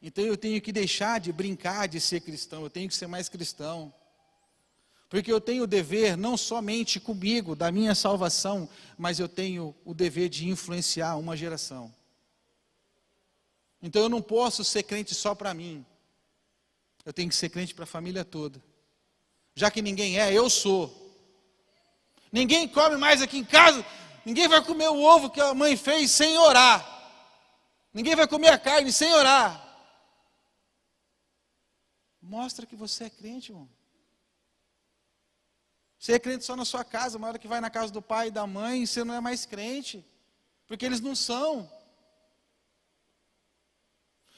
Então eu tenho que deixar de brincar de ser cristão, eu tenho que ser mais cristão. Porque eu tenho o dever, não somente comigo, da minha salvação, mas eu tenho o dever de influenciar uma geração. Então eu não posso ser crente só para mim. Eu tenho que ser crente para a família toda. Já que ninguém é, eu sou. Ninguém come mais aqui em casa, ninguém vai comer o ovo que a mãe fez sem orar. Ninguém vai comer a carne sem orar. Mostra que você é crente, irmão. Você é crente só na sua casa, uma hora que vai na casa do pai e da mãe, você não é mais crente, porque eles não são.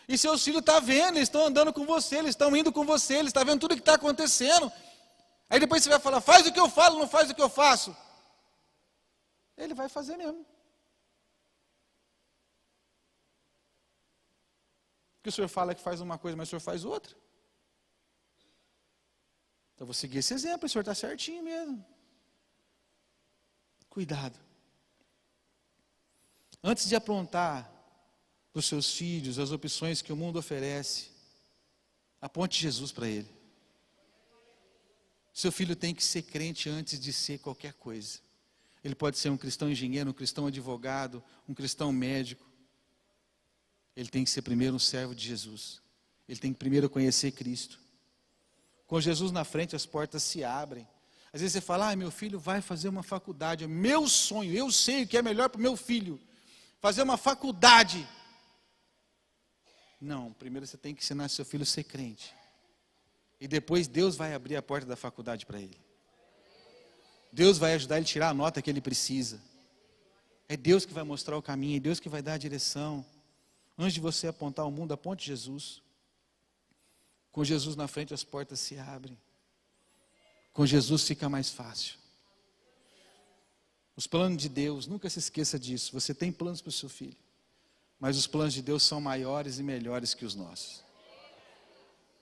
E seus filhos estão vendo, eles estão andando com você, eles estão indo com você, eles estão vendo tudo o que está acontecendo. Aí depois você vai falar, faz o que eu falo, não faz o que eu faço. Ele vai fazer mesmo. Porque o senhor fala que faz uma coisa, mas o senhor faz outra. Então eu vou seguir esse exemplo, o senhor está certinho mesmo. Cuidado. Antes de aprontar para os seus filhos as opções que o mundo oferece, aponte Jesus para ele. Seu filho tem que ser crente antes de ser qualquer coisa. Ele pode ser um cristão engenheiro, um cristão advogado, um cristão médico. Ele tem que ser primeiro um servo de Jesus. Ele tem que primeiro conhecer Cristo. Com Jesus na frente, as portas se abrem. Às vezes você fala, meu filho vai fazer uma faculdade. É meu sonho, eu sei o que é melhor para o meu filho. Fazer uma faculdade. Não, primeiro você tem que ensinar seu filho a ser crente. E depois Deus vai abrir a porta da faculdade para ele. Deus vai ajudar ele a tirar a nota que ele precisa. É Deus que vai mostrar o caminho, é Deus que vai dar a direção. Antes de você apontar o mundo, aponte Jesus. Com Jesus na frente, as portas se abrem. Com Jesus fica mais fácil. Os planos de Deus, nunca se esqueça disso. Você tem planos para o seu filho. Mas os planos de Deus são maiores e melhores que os nossos.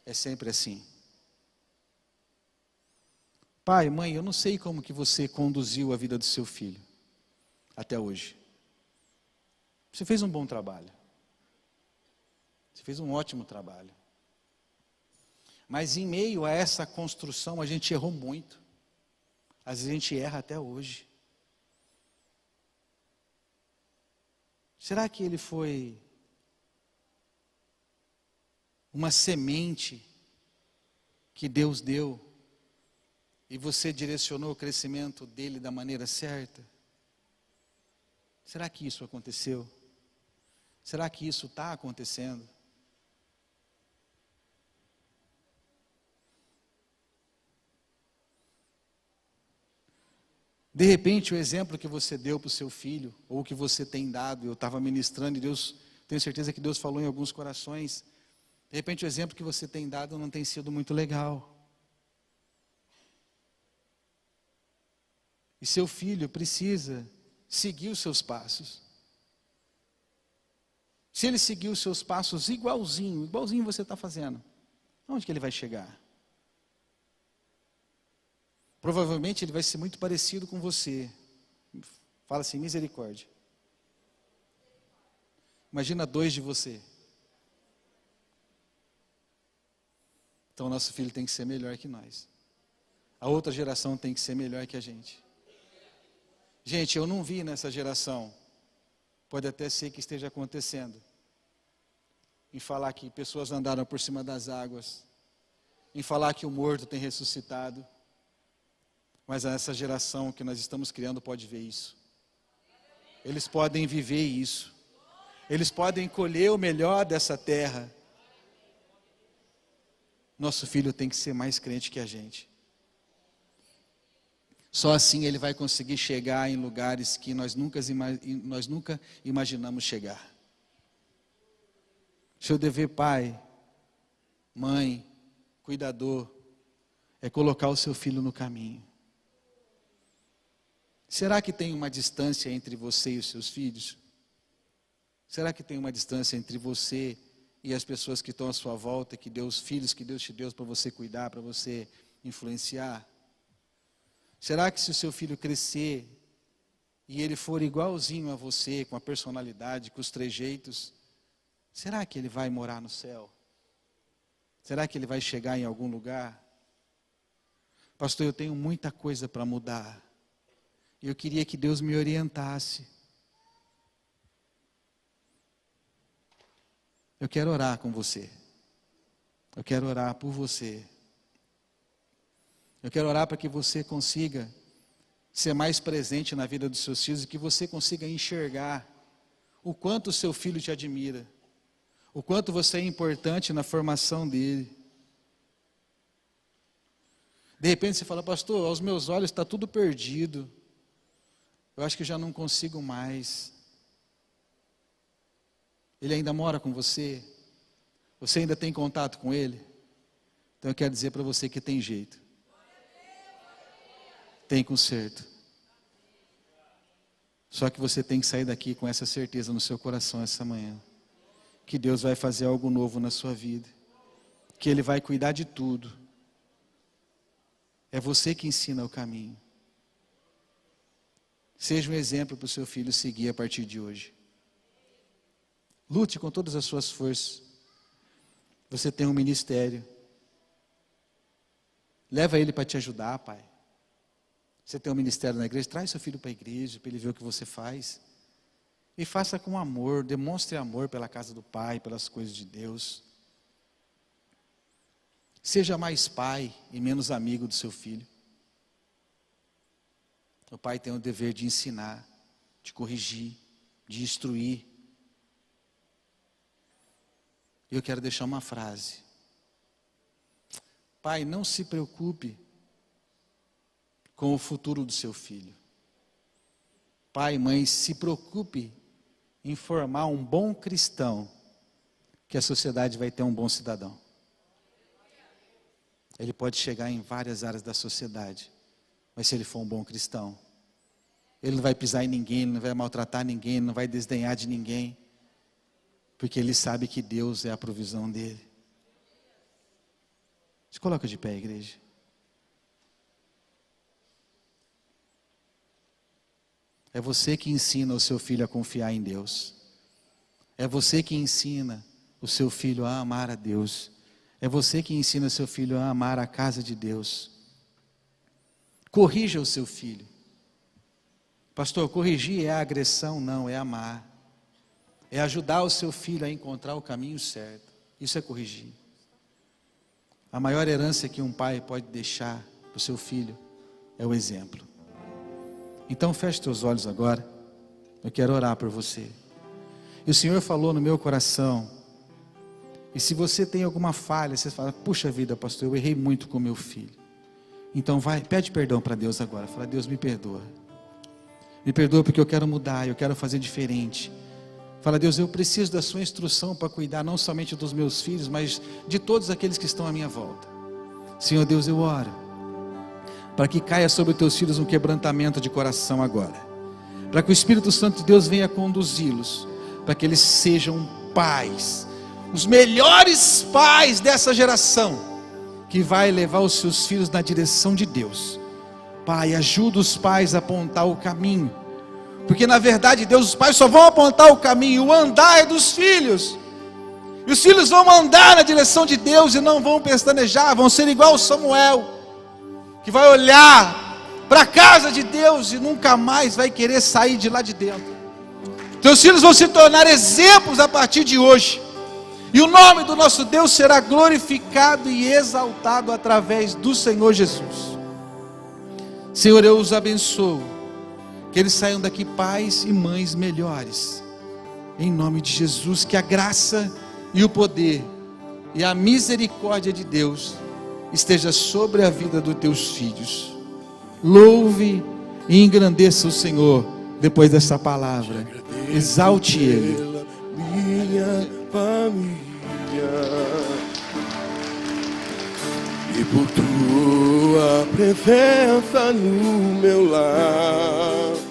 É sempre assim. Pai, mãe, eu não sei como que você conduziu a vida do seu filho até hoje. Você fez um bom trabalho. Você fez um ótimo trabalho. Mas em meio a essa construção, a gente errou muito. Às vezes a gente erra até hoje. Será que ele foi uma semente que Deus deu e você direcionou o crescimento dele da maneira certa? Será que isso aconteceu? Será que isso está acontecendo? De repente, o exemplo que você deu para o seu filho, ou que você tem dado, eu estava ministrando e Deus, tenho certeza que Deus falou em alguns corações. De repente, o exemplo que você tem dado não tem sido muito legal. E seu filho precisa seguir os seus passos. Se ele seguir os seus passos igualzinho você está fazendo, aonde que ele vai chegar? Provavelmente ele vai ser muito parecido com você. Fala assim, misericórdia. Imagina 2 de você. Então nosso filho tem que ser melhor que nós. A outra geração tem que ser melhor que a gente. Gente, eu não vi nessa geração, pode até ser que esteja acontecendo, em falar que pessoas andaram por cima das águas, em falar que o morto tem ressuscitado. Mas essa geração que nós estamos criando pode ver isso. Eles podem viver isso. Eles podem colher o melhor dessa terra. Nosso filho tem que ser mais crente que a gente. Só assim ele vai conseguir chegar em lugares que nós nunca imaginamos chegar. Seu dever, pai, mãe, cuidador, é colocar o seu filho no caminho. Será que tem uma distância entre você e os seus filhos? Será que tem uma distância entre você e as pessoas que estão à sua volta, que Deus, filhos que Deus te deu para você cuidar, para você influenciar? Será que se o seu filho crescer e ele for igualzinho a você, com a personalidade, com os trejeitos, será que ele vai morar no céu? Será que ele vai chegar em algum lugar? Pastor, eu tenho muita coisa para mudar. E eu queria que Deus me orientasse. Eu quero orar com você. Eu quero orar por você. Eu quero orar para que você consiga ser mais presente na vida dos seus filhos e que você consiga enxergar o quanto o seu filho te admira, o quanto você é importante na formação dele. De repente você fala, pastor, aos meus olhos está tudo perdido. Eu acho que já não consigo mais. Ele ainda mora com você? Você ainda tem contato com ele? Então eu quero dizer para você que tem jeito. Tem conserto. Só que você tem que sair daqui com essa certeza no seu coração essa manhã. Que Deus vai fazer algo novo na sua vida. Que Ele vai cuidar de tudo. É você que ensina o caminho. Seja um exemplo para o seu filho seguir a partir de hoje. Lute com todas as suas forças. Você tem um ministério. Leva ele para te ajudar, pai. Você tem um ministério na igreja, traz seu filho para a igreja, para ele ver o que você faz. E faça com amor, demonstre amor pela casa do pai, pelas coisas de Deus. Seja mais pai e menos amigo do seu filho. O pai tem o dever de ensinar, de corrigir, de instruir. E eu quero deixar uma frase. Pai, não se preocupe com o futuro do seu filho. Pai, mãe, se preocupe em formar um bom cristão, que a sociedade vai ter um bom cidadão. Ele pode chegar em várias áreas da sociedade, mas se ele for um bom cristão, ele não vai pisar em ninguém, ele não vai maltratar ninguém, ele não vai desdenhar de ninguém, porque ele sabe que Deus é a provisão dele. Se coloca de pé, igreja. É você que ensina o seu filho a confiar em Deus. É você que ensina o seu filho a amar a Deus. É você que ensina o seu filho a amar a casa de Deus. Corrija o seu filho. Pastor, corrigir é agressão? Não, é amar. É ajudar o seu filho a encontrar o caminho certo. Isso é corrigir. A maior herança que um pai pode deixar para o seu filho é o exemplo. Então feche teus olhos agora. Eu quero orar por você. E o Senhor falou no meu coração. E se você tem alguma falha, você fala, puxa vida, pastor, eu errei muito com meu filho. Então vai, pede perdão para Deus agora. Fala, Deus, me perdoa. Me perdoa porque eu quero mudar, eu quero fazer diferente. Fala, Deus, eu preciso da sua instrução para cuidar não somente dos meus filhos, mas de todos aqueles que estão à minha volta. Senhor Deus, eu oro para que caia sobre os teus filhos um quebrantamento de coração agora. Para que o Espírito Santo de Deus venha conduzi-los, para que eles sejam pais, os melhores pais dessa geração, que vai levar os seus filhos na direção de Deus. Pai, ajuda os pais a apontar o caminho, porque na verdade, Deus, os pais só vão apontar o caminho, o andar é dos filhos, e os filhos vão andar na direção de Deus e não vão pestanejar, vão ser igual Samuel, que vai olhar para a casa de Deus e nunca mais vai querer sair de lá de dentro. Teus filhos vão se tornar exemplos a partir de hoje, e o nome do nosso Deus será glorificado e exaltado através do Senhor Jesus. Senhor, eu os abençoo, que eles saiam daqui pais e mães melhores, em nome de Jesus. Que a graça e o poder e a misericórdia de Deus esteja sobre a vida dos teus filhos. Louve e engrandeça o Senhor depois dessa palavra, exalte Ele. Minha família, e por tua presença no meu lar.